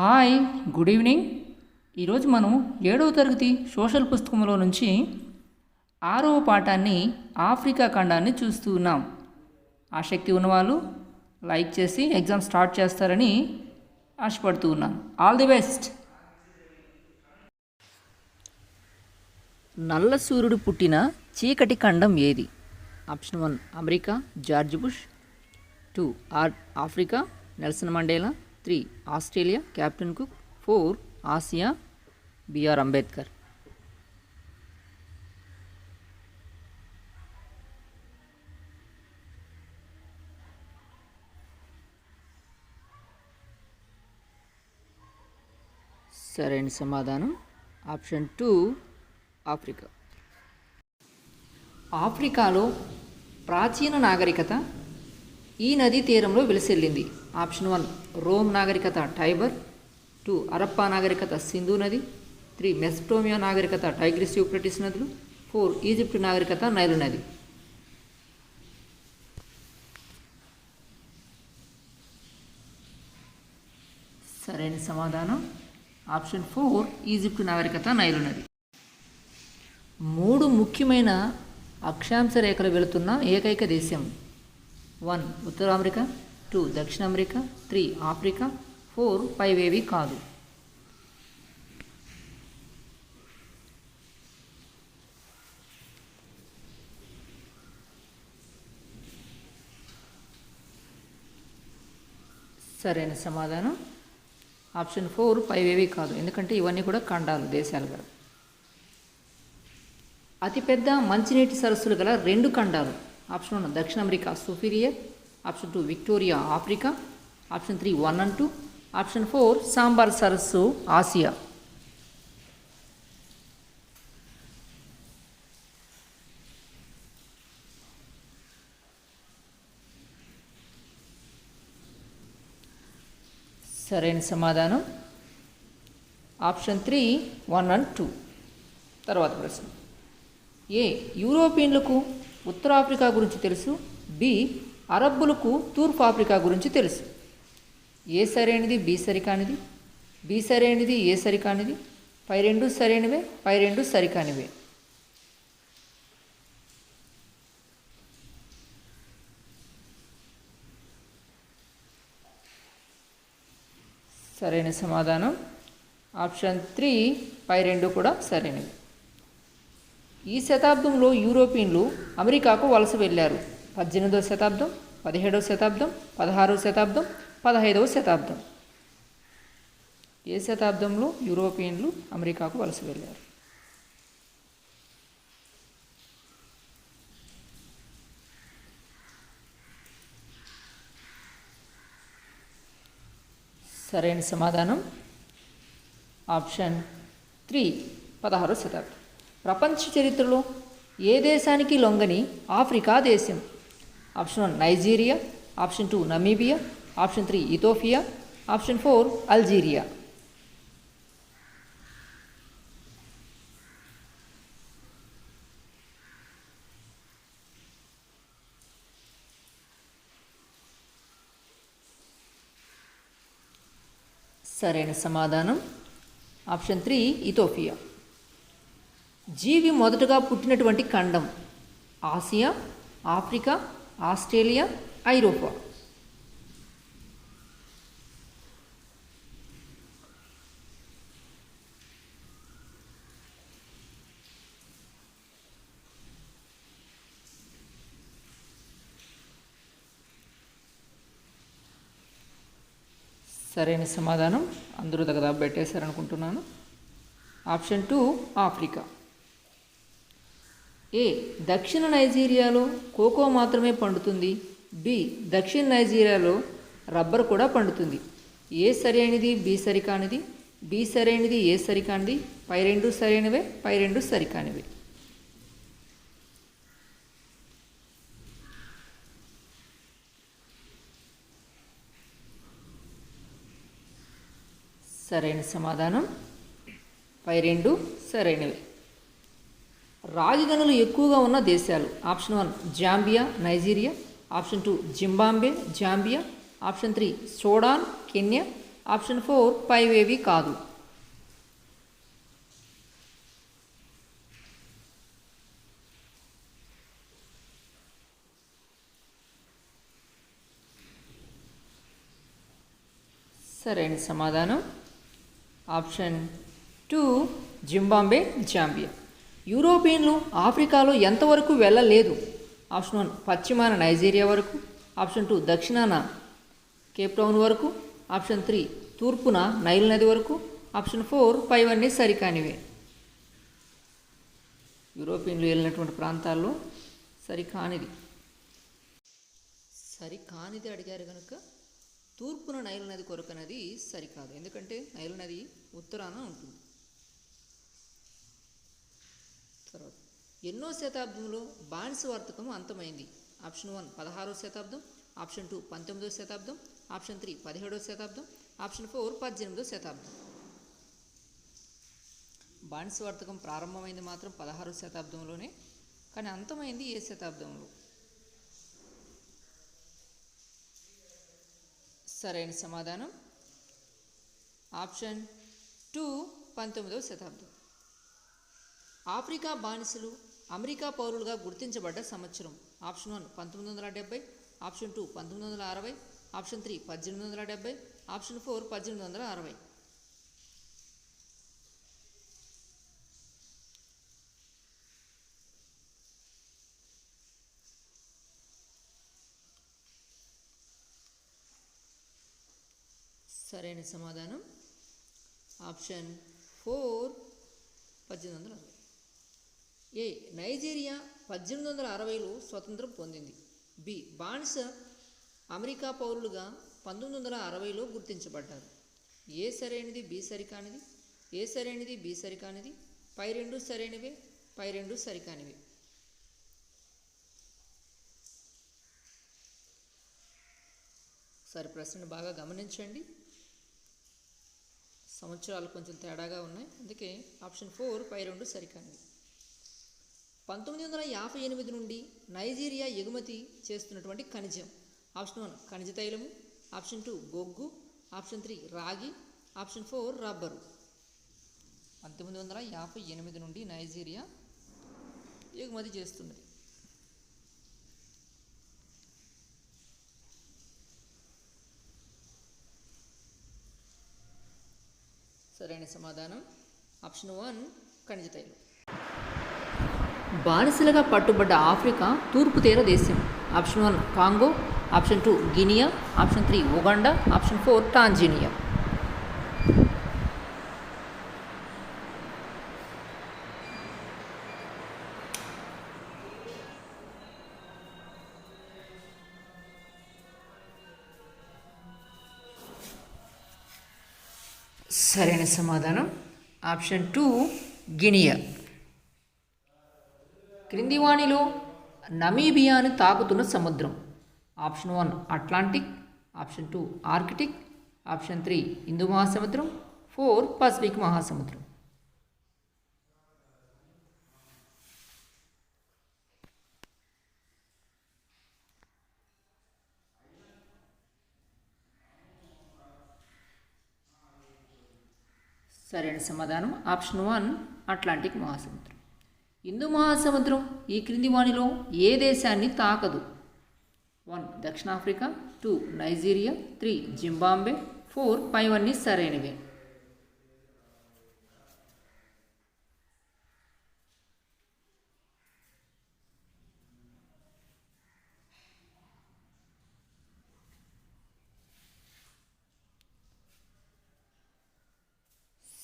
Hi, good evening. ఈరోజు మనం 7వ తరగతి సోషల్ పుస్తకంలో నుంచి 6వ పాఠాన్ని ఆఫ్రికా ఖండాన్ని చూస్తూ ఉన్నాం. ఆసక్తి ఉన్నవాళ్ళు లైక్ చేసి ఎగ్జామ్ స్టార్ట్ చేస్తారని ఆశపడుతూ ఉన్నాను. All the best. నల్ల సూర్యుడు పుట్టిన చీకటి ఖండం ఏది? Option 1 America, George Bush. 2 Africa, Nelson Mandela. 3 Australia, captain Cook. 4 Asia, B R Ambedkar. సరైన సమాధానం ఆప్షన్ 2 ఆఫ్రికా. ఆఫ్రికాలో ప్రాచీన నాగరికత ఈ నదీ తీరంలో విలసిల్లింది. ఆప్షన్ 1 రోమ్ నాగరికత టైబర్. 2 హరప్పా నాగరికత సింధు నది. 3 మెసపోటేమియా నాగరికత టైగ్రిస్ యూఫ్రటీస్ నదులు. 4 ఈజిప్ట్ నాగరికత నైలు నది. సరైన సమాధానం ఆప్షన్ 4 ఈజిప్ట్ నాగరికత నైలు నది. 3 ముఖ్యమైన అక్షాంశ రేఖలు వెళుతున్న ఏకైక దేశం. 1 ఉత్తర అమెరికా. 2 దక్షిణ అమెరికా. 3 ఆఫ్రికా. 4 పైవేవి కాదు. సరైన సమాధానం ఆప్షన్ 4 పైవేవి కాదు, ఎందుకంటే ఇవన్నీ కూడా ఖండాలు, దేశాలు కదా. అతిపెద్ద మంచినీటి సరస్సులు గల 2 ఖండాలు. ఆప్షన్ 1 దక్షిణ America superior. Option 2 Victoria Africa. Option 3 1 and 2. Option 4 sambar సరస్సు ఆసియా. సరైన సమాధానం ఆప్షన్ 3 1 and 2. తర్వాత ప్రశ్న. ఏ యూరోపియన్లకు ఉత్తరాఫ్రికా గురించి తెలుసు? బి అరబ్బులకు తూర్పు ఆఫ్రికా గురించి తెలుసు. ఏ సరైనది, బి సరికానిది. బి సరైనది, ఏ సరికానిది. పై 2 సరైనవే, పై 2 సరికానివే. సరైన సమాధానం ఆప్షన్ 3 పై 2 కూడా సరైనవి. ఈ శతాబ్దంలో యూరోపియన్లు అమెరికాకు వలస వెళ్ళారు. 18వ శతాబ్దం, 17వ శతాబ్దం, 16వ శతాబ్దం, 15వ శతాబ్దం. ఏ శతాబ్దంలో యూరోపియన్లు అమెరికాకు వలస వెళ్ళారు? సరైన సమాధానం ఆప్షన్ 3 16వ శతాబ్దం. ప్రపంచ చరిత్రలో ఏ దేశానికి లొంగని ఆఫ్రికా దేశం? Option 1 Nigeria. Option 2 Namibia. Option 3 Ethiopia. Option 4 Algeria. సరైన సమాధానం ఆప్షన్ 3 ఇథియోపియా. జీవి మొదటగా పుట్టినటువంటి ఖండం? ఆసియా, ఆఫ్రికా, ఆస్ట్రేలియా, ఐరోపా. సరైన సమాధానం అందరూ దగ్గర పెట్టేశారనుకుంటున్నాను. Option 2 Africa. ఏ దక్షిణ నైజీరియాలో కోకో మాత్రమే పండుతుంది. బి దక్షిణ నైజీరియాలో రబ్బర్ కూడా పండుతుంది. ఏ సరైనది, బి సరికానిది. బి సరైనది, ఏ సరికానిది. పై 2 సరైనవే, పై 2 సరికానివి. సరైన సమాధానం పై 2 సరైనవి. రాగి గనులు ఎక్కువగా ఉన్న దేశాలు. Option 1 Zambia, Nigeria. Option 2 Zimbabwe, Zambia. Option 3 Sudan, Kenya. Option 4 పైవేవి కాదు. సరైన సమాధానం ఆప్షన్ 2 జింబాబ్వే, జాంబియా. యూరోపియన్లు ఆఫ్రికాలో ఎంతవరకు వెళ్ళలేదు? ఆప్షన్ 1 పశ్చిమాన నైజీరియా వరకు, ఆప్షన్ 2 దక్షిణాన కేప్ టౌన్ వరకు, ఆప్షన్ 3 తూర్పున నైల్ నది వరకు, ఆప్షన్ 4 పైవన్నీ సరికానివే. యూరోపియన్లు వెళ్ళినటువంటి ప్రాంతాల్లో సరికానిది అడిగారు కనుక తూర్పున నైల్ నది కొరకు అనేది సరికాదు, ఎందుకంటే నైల్ నది ఉత్తరాన ఉంటుంది. తర్వాత ఎన్నో శతాబ్దంలో బానిస వర్తకం అంతమైంది? ఆప్షన్ 1 16వ శతాబ్దం, ఆప్షన్ 2 19వ శతాబ్దం, ఆప్షన్ 3 17వ శతాబ్దం, ఆప్షన్ 4 18వ శతాబ్దం. బానిస వర్తకం ప్రారంభమైంది మాత్రం 16వ శతాబ్దంలోనే, కానీ అంతమైంది ఏ శతాబ్దంలో? సరైన సమాధానం ఆప్షన్ 2 19వ శతాబ్దం. ఆఫ్రికా బానిసలు అమెరికా పౌరులుగా గుర్తించబడ్డ సంవత్సరం? Option 1 1970, option 2 1960, option 3 1870, option 4 1860. సరైన సమాధానం ఆప్షన్ 4 1860. ఏ నైజీరియా 1860లో స్వతంత్రం పొందింది? బి బానిస అమెరికా పౌరులుగా 1960లో గుర్తించబడ్డారు. ఏ సరైనది, బి సరికానిది? ఏ సరైనది, బి సరికానిది? పై రెండు సరైనవే, పై రెండు సరికానివే. సరే, ప్రశ్నను బాగా గమనించండి. సంవత్సరాలు కొంచెం తేడాగా ఉన్నాయి, అందుకే ఆప్షన్ 4 పై రెండు సరికానివి. 1958 నుండి నైజీరియా ఎగుమతి చేస్తున్నటువంటి ఖనిజం? ఆప్షన్ 1 ఖనిజ తైలము, ఆప్షన్ 2 బొగ్గు, ఆప్షన్ 3 రాగి, ఆప్షన్ 4 రబ్బరు. 1958 నుండి నైజీరియా ఎగుమతి చేస్తున్నది. సరైన సమాధానం ఆప్షన్ 1 ఖనిజ తైలం. బానిసలుగా పట్టుబడ్డ ఆఫ్రికా తూర్పు తీర దేశం? Option 1 Congo, option 2 Guinea, option 3 Uganda, option 4 Tanzania. సరైన సమాధానం ఆప్షన్ 2 గినియా. క్రింది వాణిలో నమీబియాను తాకుతున్న సముద్రం? Option 1 Atlantic, option 2 Arctic, option 3 Hindu మహాసముద్రం, 4 పసిఫిక్ మహాసముద్రం. సరైన సమాధానం ఆప్షన్ 1 అట్లాంటిక్ మహాసముద్రం. హిందూ మహాసముద్రం ఈ క్రింది వాణిలో ఏ దేశాన్ని తాకదు? 1 దక్షిణాఫ్రికా, 2 నైజీరియా, 3 జింబాబ్వే, 4 పైవన్నీ సరైనవే.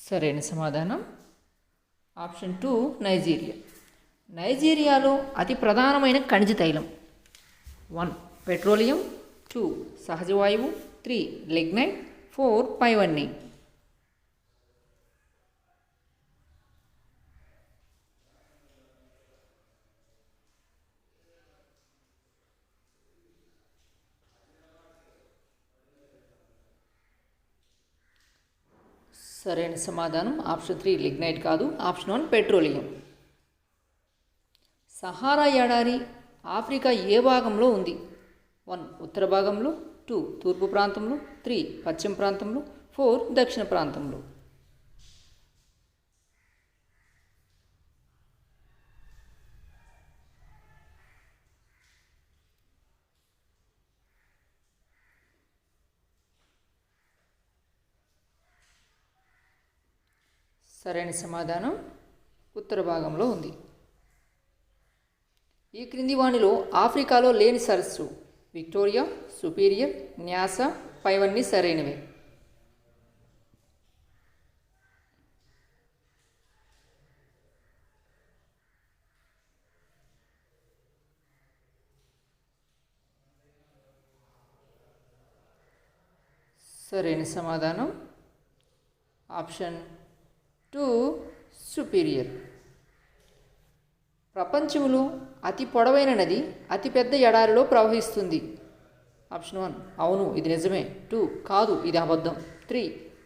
సరైన సమాధానం ఆప్షన్ 2 నైజీరియా. నైజీరియాలో అతి ప్రధానమైన ఖనిజ తైలం? 1 పెట్రోలియం, 2 సహజ వాయువు, 3 లిగ్నైట్, 4 పైవన్నీ. సరైన సమాధానం ఆప్షన్ 3 లిగ్నైట్ కాదు, ఆప్షన్ 1 పెట్రోలియం. సహారా ఎడారి ఆఫ్రికా ఏ భాగంలో ఉంది? 1 ఉత్తర భాగంలో, 2 తూర్పు ప్రాంతంలో, 3 పశ్చిమ ప్రాంతంలో, 4 దక్షిణ ప్రాంతంలో. సరైన సమాధానం ఉత్తర భాగంలో ఉంది. ఈ క్రింది వాణిలో ఆఫ్రికాలో లేని సరస్సు: విక్టోరియా, సుపీరియర్, న్యాసా, పైవన్నీ సరైనవే. సరైన సమాధానం ఆప్షన్ 2 సుపీరియర్. ప్రపంచంలో అతి పొడవైన నది అతిపెద్ద ఎడారిలో ప్రవహిస్తుంది. ఆప్షన్ 1 అవును ఇది నిజమే. 2 కాదు ఇది అబద్ధం. 3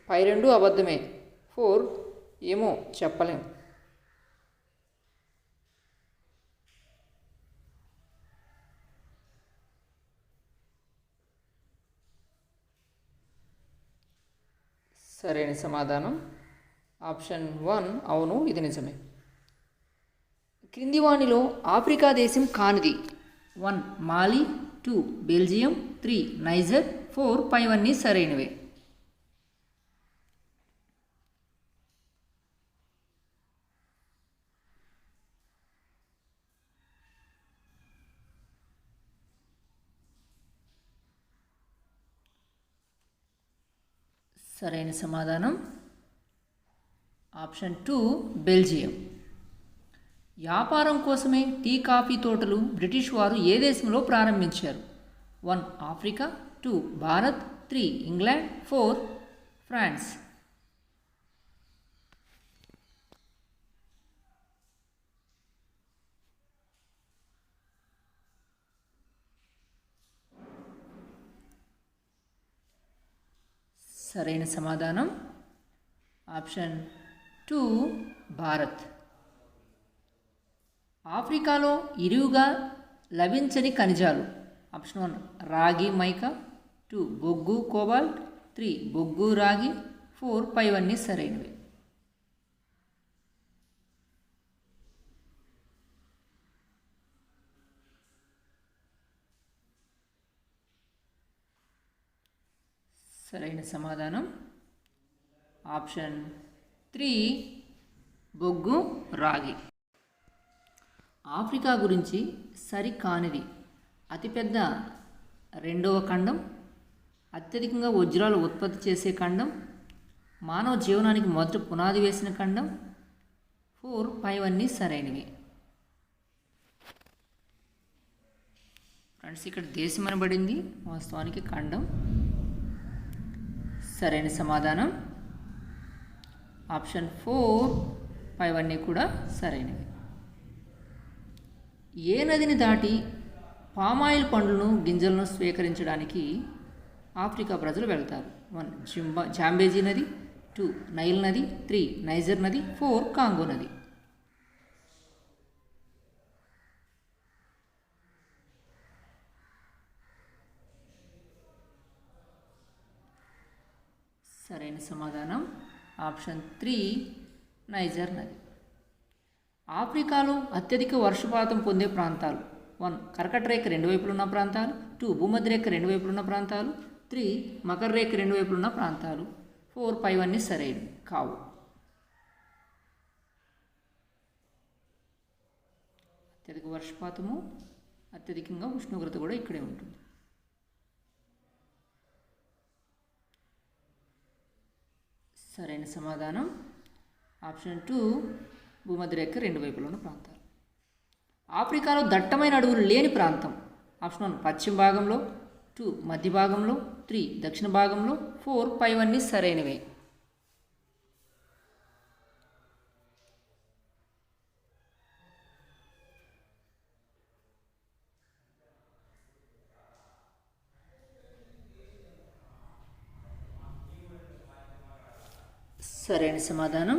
పై రెండు అబద్ధమే. 4 ఏమో చెప్పలేం. సరైన సమాధానం ఆప్షన్ 1 అవును ఇది నిజమే. క్రింది వాణిలో ఆఫ్రికా దేశం కానిది: 1 మాలి, 2 బెల్జియం, 3 నైజర్, 4 పైవన్నీ సరైనవే. సరైన సమాధానం ఆప్షన్ 2 బెల్జియం. వ్యాపారం కోసమే టీ కాఫీ తోటలు బ్రిటిష్ వారు ఏ దేశంలో ప్రారంభించారు? 1 ఆఫ్రికా, 2 భారత్, 3 ఇంగ్లాండ్, 4 ఫ్రాన్స్. సరైన సమాధానం ఆప్షన్ 2 భారత్. ఆఫ్రికాలో ఇరువుగా లభించని ఖనిజాలు: ఆప్షన్ 1 రాగి మైకా, 2 బొగ్గు కోబాల్ట్, 3 బొగ్గు రాగి, 4 పైవన్నీ సరైనవి. సరైన సమాధానం ఆప్షన్ 3 బొగ్గు రాగి. ఆఫ్రికా గురించి సరికానిది: అతిపెద్ద రెండవ ఖండం, అత్యధికంగా వజ్రాలు ఉత్పత్తి చేసే ఖండం, మానవ జీవనానికి మొదటి పునాది వేసిన ఖండం, 4 పైవన్నీ సరైనవి. ఫ్రెండ్స్ ఇక్కడ దేశం అనబడింది, వాస్తవానికి ఖండం. సరైన సమాధానం ఆప్షన్ 4 పైవన్నీ కూడా సరైనవి. ఏ నదిని దాటి పామాయిల్ పండ్లను గింజలను స్వీకరించడానికి ఆఫ్రికా ప్రజలు వెళ్తారు? 1 జాంబేజీ నది, 2 నైల్ నది, 3 నైజర్ నది, 4 కాంగో నది. సరైన సమాధానం ఆప్షన్ 3 నైజర్ నది. ఆఫ్రికాలో అత్యధిక వర్షపాతం పొందే ప్రాంతాలు: 1 కర్కట రేఖ రెండు వైపులు ఉన్న ప్రాంతాలు, 2 భూమధ్యరేఖ రెండు వైపులు ఉన్న ప్రాంతాలు, 3 మకర రేఖ రెండు వైపులు ఉన్న ప్రాంతాలు, 4 పైవన్నీ సరైనవి కావు. అత్యధిక వర్షపాతము, అత్యధికంగా ఉష్ణోగ్రత కూడా ఇక్కడే ఉంటుంది. సరైన సమాధానం ఆప్షన్ 2 భూమధ్యరేఖ రెండు వైపులో ఉన్న ప్రాంతాలు. ఆఫ్రికాలో దట్టమైన అడవులు లేని ప్రాంతం: ఆప్షన్ 1 పశ్చిమ భాగంలో, 2 మధ్య భాగంలో, 3 దక్షిణ భాగంలో, 4 పైవన్నీ సరైనవే. సరైన సమాధానం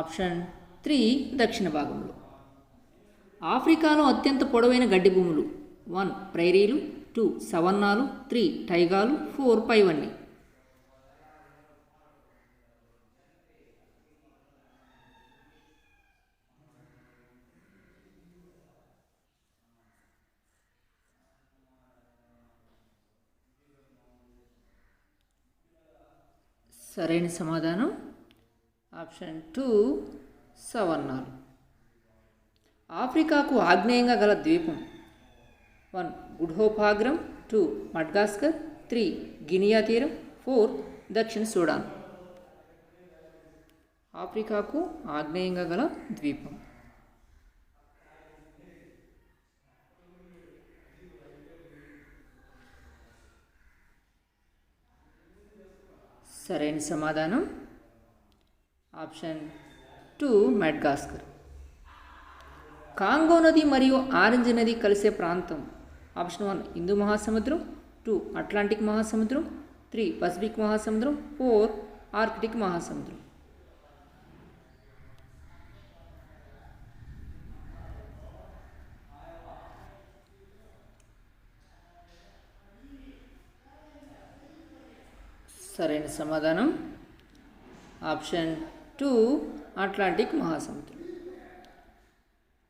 ఆప్షన్ 3 దక్షిణ భాగంలో. ఆఫ్రికాలో అత్యంత పొడవైన గడ్డి భూములు: 1 ప్రైరీలు, 2 సవన్నాలు, 3 టైగాలు, 4 పైవన్నీ. సరైన సమాధానం ఆప్షన్ 2 సవర్ణాలు. ఆఫ్రికాకు ఆగ్నేయంగా గల ద్వీపం 1 గుడ్ హోప్ ఆగ్రం, 2 మడ్గాస్కర్, 3 గినియా తీరం, 4 దక్షిణ సూడాన్. ఆఫ్రికాకు ఆగ్నేయంగా గల ద్వీపం. సరైన సమాధానం ఆప్షన్ 2 మడ్గాస్కర్. కాంగో నది మరియు ఆరెంజ్ నది కలిసే ప్రాంతం. ఆప్షన్ 1 హిందూ మహాసముద్రం, 2 అట్లాంటిక్ మహాసముద్రం, 3 పసిఫిక్ మహాసముద్రం, 4 ఆర్కిటిక్ మహాసముద్రం. సరైన సమాధానం ఆప్షన్ 2 అట్లాంటిక్ మహాసముద్రం.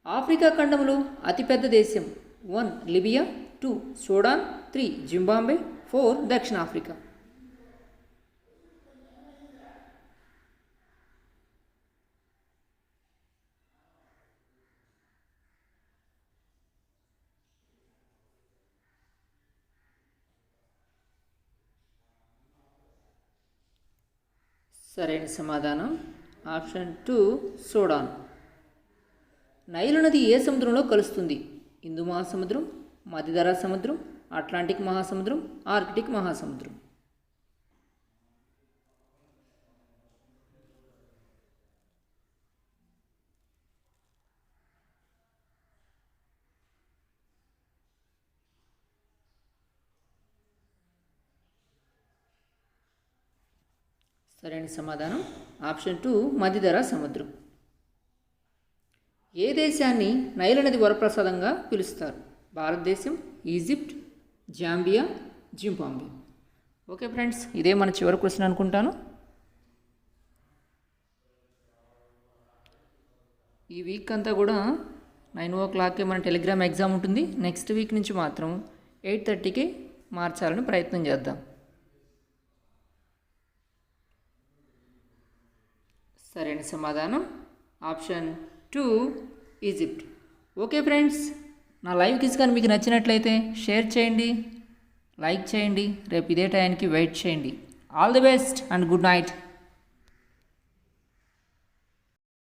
ఆఫ్రికా ఖండంలో అతిపెద్ద దేశం 1 లిబియా, 2 సూడాన్, 3 జింబాబ్వే, 4 దక్షిణాఫ్రికా. సరైన సమాధానం ఆప్షన్ 2 సూడాన్. నైలు నది ఏ సముద్రంలో కలుస్తుంది? హిందూ మహాసముద్రం, మధ్యధరా సముద్రం, అట్లాంటిక్ మహాసముద్రం, ఆర్కిటిక్ మహాసముద్రం. సరైన సమాధానం ఆప్షన్ 2 మధ్యధరా సముద్రం. ఏ దేశాన్ని నైలు నది వరప్రసాదంగా పిలుస్తారు? భారతదేశం, Egypt, Zambia, Zimbabwe. Okay friends, ఇదే మన చివరి క్వశ్చన్ అనుకుంటాను. ఈ వీక్ అంతా కూడా 9 మన టెలిగ్రామ్ ఎగ్జామ్ ఉంటుంది. నెక్స్ట్ వీక్ నుంచి మాత్రం 8:30కి మార్చాలని ప్రయత్నం చేద్దాం. సరైన సమాధానం ఆప్షన్ 2 ఈజిప్ట్. ఓకే ఫ్రెండ్స్, నా లైవ్ క్విజ్ కానీ మీకు నచ్చినట్లయితే షేర్ చేయండి, లైక్ చేయండి, రేపు ఇదే టైంకి వెయిట్ చేయండి. All the best and good night.